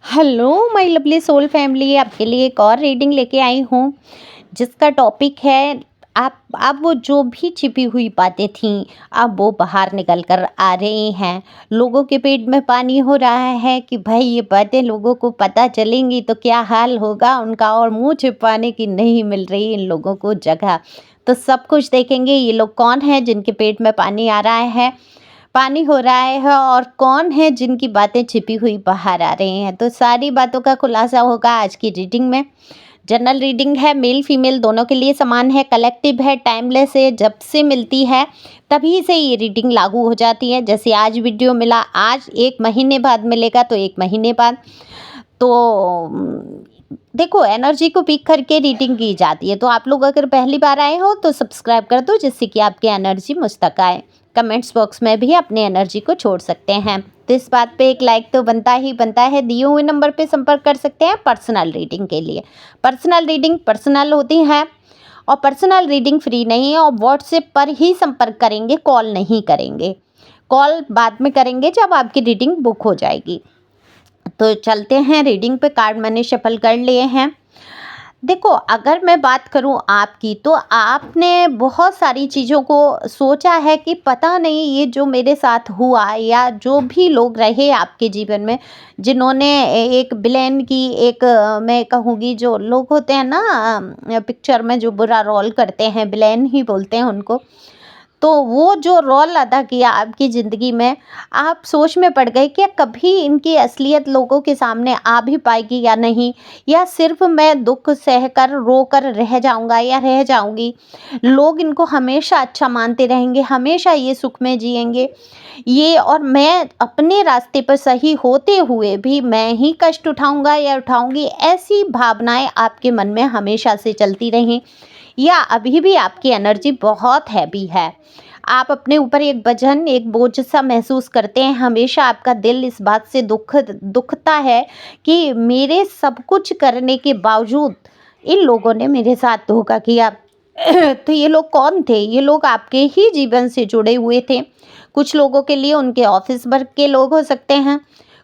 Hello my lovely soul family, आपके लिए एक और रीडिंग लेके आई हूँ जिसका टॉपिक है आप अब वो जो भी छिपी हुई बातें थीं अब वो बाहर निकल कर आ रही हैं। लोगों के पेट में पानी हो रहा है कि भाई ये बातें लोगों को पता चलेंगी तो क्या हाल होगा उनका, और मुंह छिपाने की नहीं मिल रही इन लोगों को जगह। तो सब कुछ देखेंगे ये लोग कौन है जिनके पेट में पानी आ रहा है, पानी हो रहा है, और कौन है जिनकी बातें छिपी हुई बाहर आ रही हैं। तो सारी बातों का खुलासा होगा आज की रीडिंग में। जनरल रीडिंग है, मेल फीमेल दोनों के लिए समान है, कलेक्टिव है, टाइमलेस है। जब से मिलती है तभी से ये रीडिंग लागू हो जाती है। जैसे आज वीडियो मिला, आज 1 महीने बाद मिलेगा तो 1 महीने बाद। तो देखो, एनर्जी को पिक करके रीडिंग की जाती है। तो आप लोग अगर पहली बार आए हो तो सब्सक्राइब कर दो जिससे कि आपकी एनर्जी मुझ तक आए। कमेंट्स बॉक्स में भी अपनी एनर्जी को छोड़ सकते हैं। तो इस बात पे एक लाइक तो बनता ही बनता है। दिए हुए नंबर पे संपर्क कर सकते हैं पर्सनल रीडिंग के लिए। पर्सनल रीडिंग पर्सनल होती है और पर्सनल रीडिंग फ्री नहीं है, और व्हाट्सएप पर ही संपर्क करेंगे, कॉल नहीं करेंगे। कॉल बाद में करेंगे जब आपकी रीडिंग बुक हो जाएगी। तो चलते हैं रीडिंग पे। कार्ड मैंने शफल कर लिए हैं। देखो, अगर मैं बात करूं आपकी, तो आपने बहुत सारी चीज़ों को सोचा है कि पता नहीं ये जो मेरे साथ हुआ, या जो भी लोग रहे आपके जीवन में जिन्होंने एक विलेन की एक मैं कहूँगी, जो लोग होते हैं ना पिक्चर में जो बुरा रोल करते हैं, विलेन ही बोलते हैं उनको। तो वो जो रोल अदा किया आपकी ज़िंदगी में, आप सोच में पड़ गए कि कभी इनकी असलियत लोगों के सामने आ भी पाएगी या नहीं, या सिर्फ मैं दुख सहकर रोकर रह जाऊंगा या रह जाऊंगी। लोग इनको हमेशा अच्छा मानते रहेंगे, हमेशा ये सुख में जिएंगे ये, और मैं अपने रास्ते पर सही होते हुए भी मैं ही कष्ट उठाऊंगा या उठाऊंगी। ऐसी भावनाएं आपके मन में हमेशा से चलती रहीं, या अभी भी आपकी एनर्जी बहुत हैवी है। आप अपने ऊपर एक वजन, एक बोझ सा महसूस करते हैं। हमेशा आपका दिल इस बात से दुखता है कि मेरे सब कुछ करने के बावजूद इन लोगों ने मेरे साथ धोखा किया। तो ये लोग कौन थे? ये लोग आपके ही जीवन से जुड़े हुए थे। कुछ लोगों के लिए उनके ऑफिस वर्क के लोग हो सकते हैं,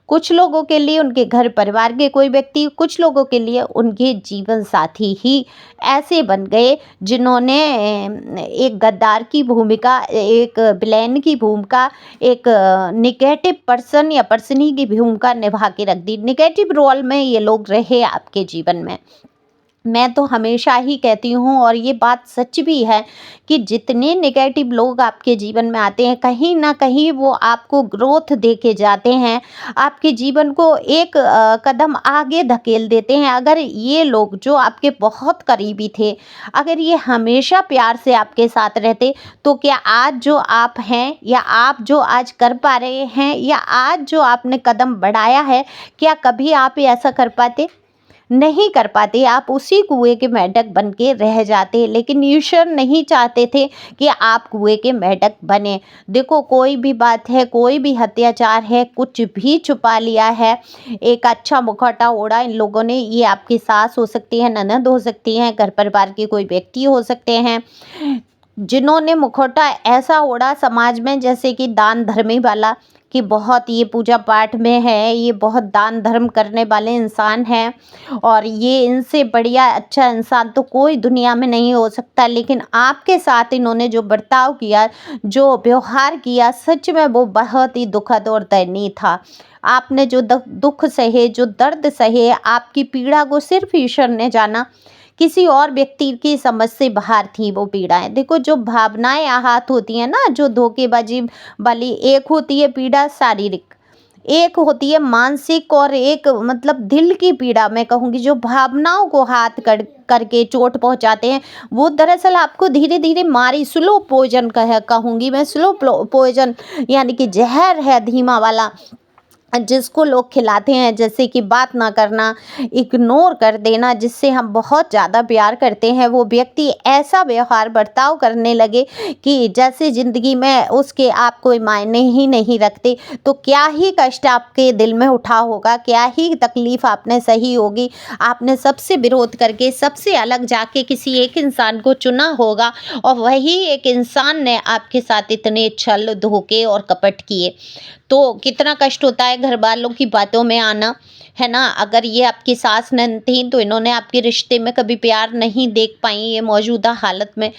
कुछ लोगों के लिए उनके घर परिवार के कोई व्यक्ति, कुछ लोगों के लिए उनके जीवन साथी ही ऐसे बन गए जिन्होंने एक गद्दार की भूमिका, एक विलेन की भूमिका, एक निगेटिव पर्सन या पर्सनी की भूमिका निभा के रख दी। निगेटिव रोल में ये लोग रहे आपके जीवन में। मैं तो हमेशा ही कहती हूँ, और ये बात सच भी है, कि जितने नेगेटिव लोग आपके जीवन में आते हैं कहीं ना कहीं वो आपको ग्रोथ दे के जाते हैं, आपके जीवन को एक कदम आगे धकेल देते हैं। अगर ये लोग जो आपके बहुत करीबी थे, अगर ये हमेशा प्यार से आपके साथ रहते, तो क्या आज जो आप हैं, या आप जो आज कर पा रहे हैं, या आज जो आपने कदम बढ़ाया है, क्या कभी आप ऐसा कर पाते? नहीं कर पाते। आप उसी कुएं के मेंढक बन के रह जाते। लेकिन ईश्वर नहीं चाहते थे कि आप कुएं के मेंढक बने। देखो, कोई भी बात है, कोई भी अत्याचार है, कुछ भी छुपा लिया है, एक अच्छा मुखौटा ओढ़ा इन लोगों ने। ये आपकी सास हो सकती है, ननद हो सकती हैं, घर परिवार के कोई व्यक्ति हो सकते हैं, जिन्होंने मुखौटा ऐसा ओढ़ा समाज में जैसे कि दान धर्मी वाला, कि बहुत ये पूजा पाठ में है, ये बहुत दान धर्म करने वाले इंसान हैं, और ये इनसे बढ़िया अच्छा इंसान तो कोई दुनिया में नहीं हो सकता। लेकिन आपके साथ इन्होंने जो बर्ताव किया, जो व्यवहार किया, सच में वो बहुत ही दुखद और दयनीय था। आपने जो दुख सहे, जो दर्द सहे, आपकी पीड़ा को सिर्फ ईश्वर ने जाना। किसी और व्यक्ति की समझ से बाहर थी वो पीड़ाएं। देखो, जो भावनाएं आहत होती हैं ना, जो धोखेबाजी वाली, एक होती है पीड़ा शारीरिक, एक होती है मानसिक, और एक मतलब दिल की पीड़ा। मैं कहूँगी जो भावनाओं को हाथ करके चोट पहुंचाते हैं, वो दरअसल आपको धीरे धीरे मारी, स्लो पॉइजन कहूँगी मैं, स्लो पॉइजन, यानी कि जहर है धीमा वाला, जिसको लोग खिलाते हैं। जैसे कि बात ना करना, इग्नोर कर देना, जिससे हम बहुत ज़्यादा प्यार करते हैं, वो व्यक्ति ऐसा व्यवहार बर्ताव करने लगे कि जैसे ज़िंदगी में उसके आप कोई मायने ही नहीं रखते। तो क्या ही कष्ट आपके दिल में उठा होगा, क्या ही तकलीफ़ आपने सही होगी। आपने सबसे विरोध करके, सबसे अलग जाके किसी एक इंसान को चुना होगा, और वही एक इंसान ने आपके साथ इतने छल, धोखे और कपट किए। तो कितना कष्ट होता है घर वालों की बातों में आना, है ना। अगर ये आपकी सास नंद थी तो इन्होंने आपके रिश्ते में कभी प्यार नहीं देख पाई, ये मौजूदा हालत में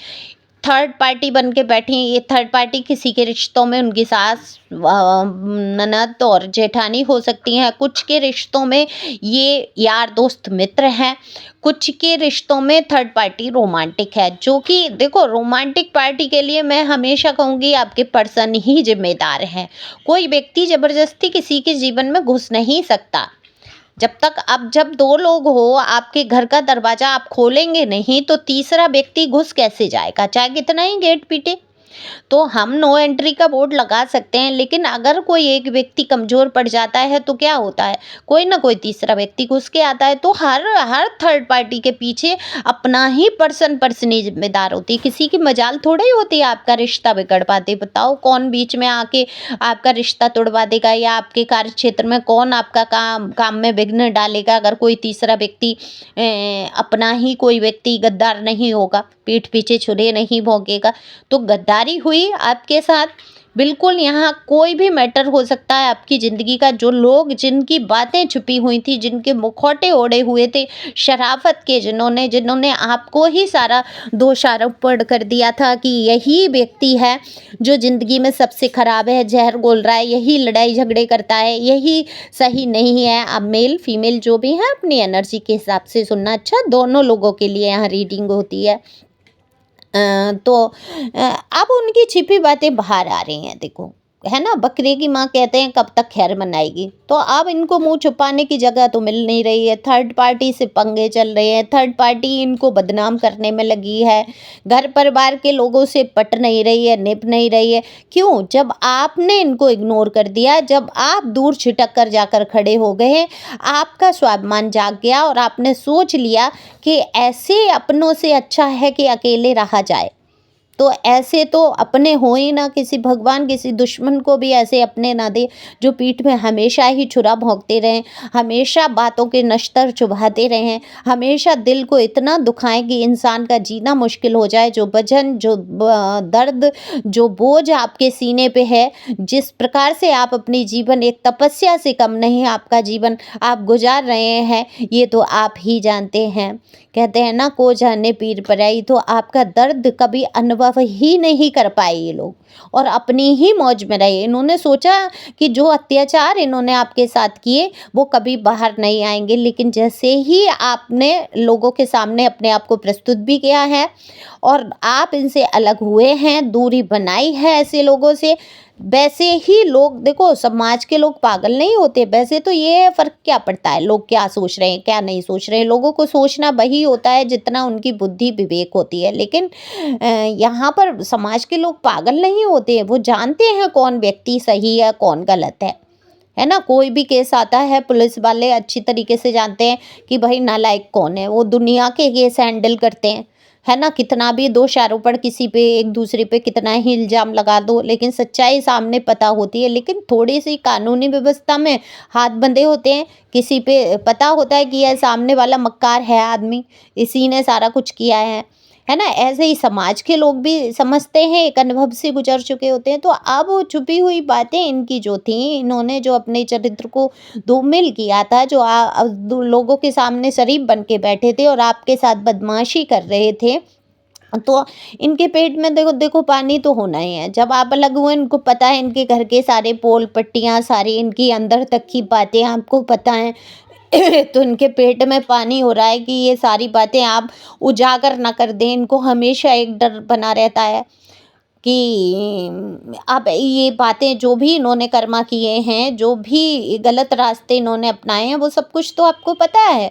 थर्ड पार्टी बन के बैठी। ये थर्ड पार्टी किसी के रिश्तों में उनकी सास, ननद और जेठानी हो सकती हैं। कुछ के रिश्तों में ये यार दोस्त मित्र हैं। कुछ के रिश्तों में थर्ड पार्टी रोमांटिक है, जो कि देखो रोमांटिक पार्टी के लिए मैं हमेशा कहूँगी आपके पर्सन ही जिम्मेदार हैं। कोई व्यक्ति ज़बरदस्ती किसी के जीवन में घुस नहीं सकता। जब दो लोग हो, आपके घर का दरवाजा आप खोलेंगे नहीं तो तीसरा व्यक्ति घुस कैसे जाएगा, चाहे कितना ही गेट पीटे। तो हम नो एंट्री का बोर्ड लगा सकते हैं, लेकिन अगर कोई एक व्यक्ति कमजोर पड़ जाता है तो क्या होता है, कोई ना कोई तीसरा व्यक्ति घुस के आता है। तो हर थर्ड पार्टी के पीछे अपना ही पर्सनली जिम्मेदार होती है। किसी की मजाल थोड़ा ही होती है आपका रिश्ता बिगड़ पाते। बताओ कौन बीच में आके आपका रिश्ता तोड़वा देगा, या आपके कार्य क्षेत्र में कौन आपका काम में विघ्न डालेगा। अगर कोई तीसरा व्यक्ति अपना ही कोई व्यक्ति गद्दार नहीं होगा, पीठ पीछे छुरे नहीं भोंकेगा, तो गद्दारी हुई आपके साथ। बिल्कुल यहाँ कोई भी मैटर हो सकता है आपकी ज़िंदगी का। जो लोग जिनकी बातें छुपी हुई थी, जिनके मुखौटे ओढ़े हुए थे शराफत के, जिन्होंने आपको ही सारा दोषारोपण कर दिया था कि यही व्यक्ति है जो ज़िंदगी में सबसे ख़राब है, जहर घोल रहा है, यही लड़ाई झगड़े करता है, यही सही नहीं है। अब मेल फीमेल जो भी है अपनी एनर्जी के हिसाब से सुनना। अच्छा, दोनों लोगों के लिए यहाँ रीडिंग होती है। तो अब उनकी छिपी बातें बाहर आ रही हैं, देखो है ना। बकरे की माँ कहते हैं कब तक खैर मनाएगी। तो अब इनको मुंह छुपाने की जगह तो मिल नहीं रही है। थर्ड पार्टी से पंगे चल रहे हैं, थर्ड पार्टी इनको बदनाम करने में लगी है, घर परिवार के लोगों से पट नहीं रही है, निभ नहीं रही है। क्यों? जब आपने इनको इग्नोर कर दिया, जब आप दूर छिटक कर जाकर खड़े हो गए, आपका स्वाभिमान जाग गया और आपने सोच लिया कि ऐसे अपनों से अच्छा है कि अकेले रहा जाए। तो ऐसे तो अपने हो ही ना, किसी भगवान किसी दुश्मन को भी ऐसे अपने ना दे जो पीठ में हमेशा ही छुरा भोंकते रहें, हमेशा बातों के नश्तर चुभाते रहें, हमेशा दिल को इतना दुखाएं कि इंसान का जीना मुश्किल हो जाए। जो वजन, जो दर्द, जो बोझ आपके सीने पे है, जिस प्रकार से आप अपनी जीवन एक तपस्या से कम नहीं आपका जीवन आप गुजार रहे हैं, ये तो आप ही जानते हैं। कहते हैं ना, को जाने पीर पराई। तो आपका दर्द कभी अनुभव ही नहीं कर पाए ये लोग, और अपनी ही मौज में रहे। इन्होंने सोचा कि जो अत्याचार इन्होंने आपके साथ किए वो कभी बाहर नहीं आएंगे, लेकिन जैसे ही आपने लोगों के सामने अपने आप को प्रस्तुत भी किया है और आप इनसे अलग हुए हैं, दूरी बनाई है ऐसे लोगों से, वैसे ही लोग, देखो समाज के लोग पागल नहीं होते। वैसे तो ये फ़र्क क्या पड़ता है लोग क्या सोच रहे हैं क्या नहीं सोच रहे हैं। लोगों को सोचना वही होता है जितना उनकी बुद्धि विवेक होती है। लेकिन यहाँ पर समाज के लोग पागल नहीं होते, वो जानते हैं कौन व्यक्ति सही है कौन गलत है ना। कोई भी केस आता है, पुलिस वाले अच्छी तरीके से जानते हैं कि भाई नालायक कौन है। वो दुनिया के केस हैंडल करते हैं, है ना। कितना भी दोष आरोपण किसी पे, एक दूसरे पे कितना ही इल्ज़ाम लगा दो, लेकिन सच्चाई सामने पता होती है। लेकिन थोड़ी सी कानूनी व्यवस्था में हाथ बंधे होते हैं। किसी पे पता होता है कि यह सामने वाला मक्कार है आदमी, इसी ने सारा कुछ किया है ना। ऐसे ही समाज के लोग भी समझते हैं, एक अनुभव से गुजर चुके होते हैं। तो अब वो छुपी हुई बातें इनकी जो थी, इन्होंने जो अपने चरित्र को धूमिल किया था, जो लोगों के सामने शरीफ बन के बैठे थे और आपके साथ बदमाशी कर रहे थे, तो इनके पेट में देखो देखो पानी तो होना ही है। जब आप अलग हुए, इनको पता है इनके घर के सारे पोल पट्टियाँ, सारी इनकी अंदर तक की बातें आपको पता हैं। तो इनके पेट में पानी हो रहा है कि ये सारी बातें आप उजागर ना कर दें। इनको हमेशा एक डर बना रहता है कि अब ये बातें जो भी इन्होंने कर्मा किए हैं, जो भी गलत रास्ते इन्होंने अपनाए हैं, वो सब कुछ तो आपको पता है।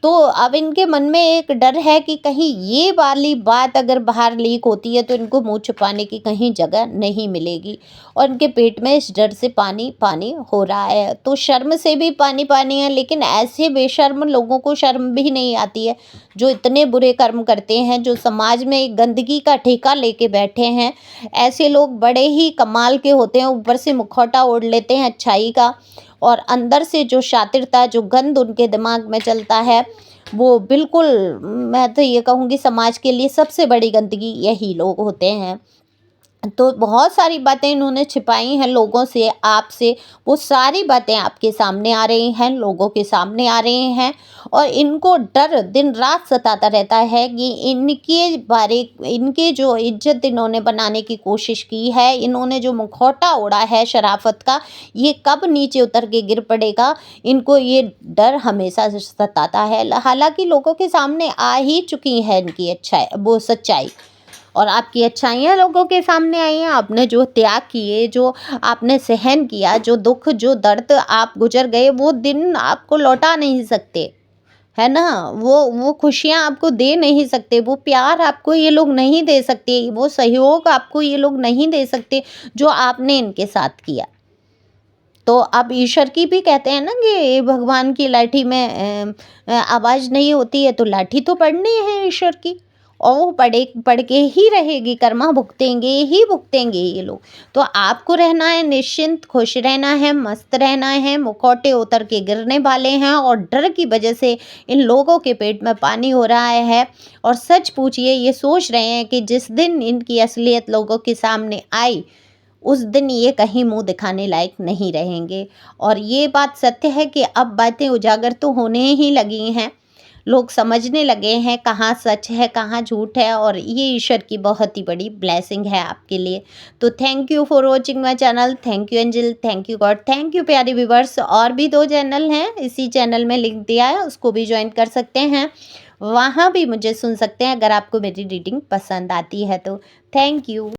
तो अब इनके मन में एक डर है कि कहीं ये वाली बात अगर बाहर लीक होती है तो इनको मुंह छुपाने की कहीं जगह नहीं मिलेगी, और इनके पेट में इस डर से पानी पानी हो रहा है। तो शर्म से भी पानी पानी है। लेकिन ऐसे बेशर्म लोगों को शर्म भी नहीं आती है जो इतने बुरे कर्म करते हैं, जो समाज में एक गंदगी का ठेका लेके बैठे हैं। ऐसे लोग बड़े ही कमाल के होते हैं। ऊपर से मुखौटा ओढ़ लेते हैं अच्छाई का, और अंदर से जो शातिरता, जो गंद उनके दिमाग में चलता है, वो बिल्कुल, मैं तो ये कहूँगी समाज के लिए सबसे बड़ी गंदगी यही लोग होते हैं। तो बहुत सारी बातें इन्होंने छिपाई हैं लोगों से, आपसे, वो सारी बातें आपके सामने आ रही हैं, लोगों के सामने आ रही हैं। और इनको डर दिन रात सताता रहता है कि इनके जो इज्जत इन्होंने बनाने की कोशिश की है, इन्होंने जो मुखौटा ओढ़ा है शराफत का, ये कब नीचे उतर के गिर पड़ेगा, इनको ये डर हमेशा से सताता है। हालांकि लोगों के सामने आ ही चुकी है इनकी सच्चाई, और आपकी अच्छाइयाँ लोगों के सामने आई हैं। आपने जो त्याग किए, जो आपने सहन किया, जो दुख, जो दर्द आप गुजर गए, वो दिन आपको लौटा नहीं सकते, है ना? वो खुशियाँ आपको दे नहीं सकते, वो प्यार आपको ये लोग नहीं दे सकते, वो सहयोग आपको ये लोग नहीं दे सकते जो आपने इनके साथ किया। तो अब ईश्वर की भी कहते हैं ना कि भगवान की लाठी में आवाज़ नहीं होती है, तो लाठी तो पड़नी है ईश्वर की, और वो पड़ के ही रहेगी, कर्मा भुगतेंगे ये लोग। तो आपको रहना है निश्चिंत, खुश रहना है, मस्त रहना है, मुखौटे उतर के गिरने वाले हैं, और डर की वजह से इन लोगों के पेट में पानी हो रहा है। और सच पूछिए, ये सोच रहे हैं कि जिस दिन इनकी असलियत लोगों के सामने आई, उस दिन ये कहीं मुँह दिखाने लायक नहीं रहेंगे। और ये बात सत्य है कि अब बातें उजागर तो होने ही लगी हैं। लोग समझने लगे हैं कहाँ सच है, कहाँ झूठ है, और ये ईश्वर की बहुत ही बड़ी ब्लेसिंग है आपके लिए। तो thank you for watching my channel. Thank you angel, thank you God, thank you प्यारे व्यूवर्स। और भी 2 चैनल हैं, इसी चैनल में लिंक दिया है, उसको भी ज्वाइन कर सकते हैं। वहाँ भी मुझे सुन सकते हैं अगर आपको मेरी रीडिंग पसंद आती है तो। Thank you.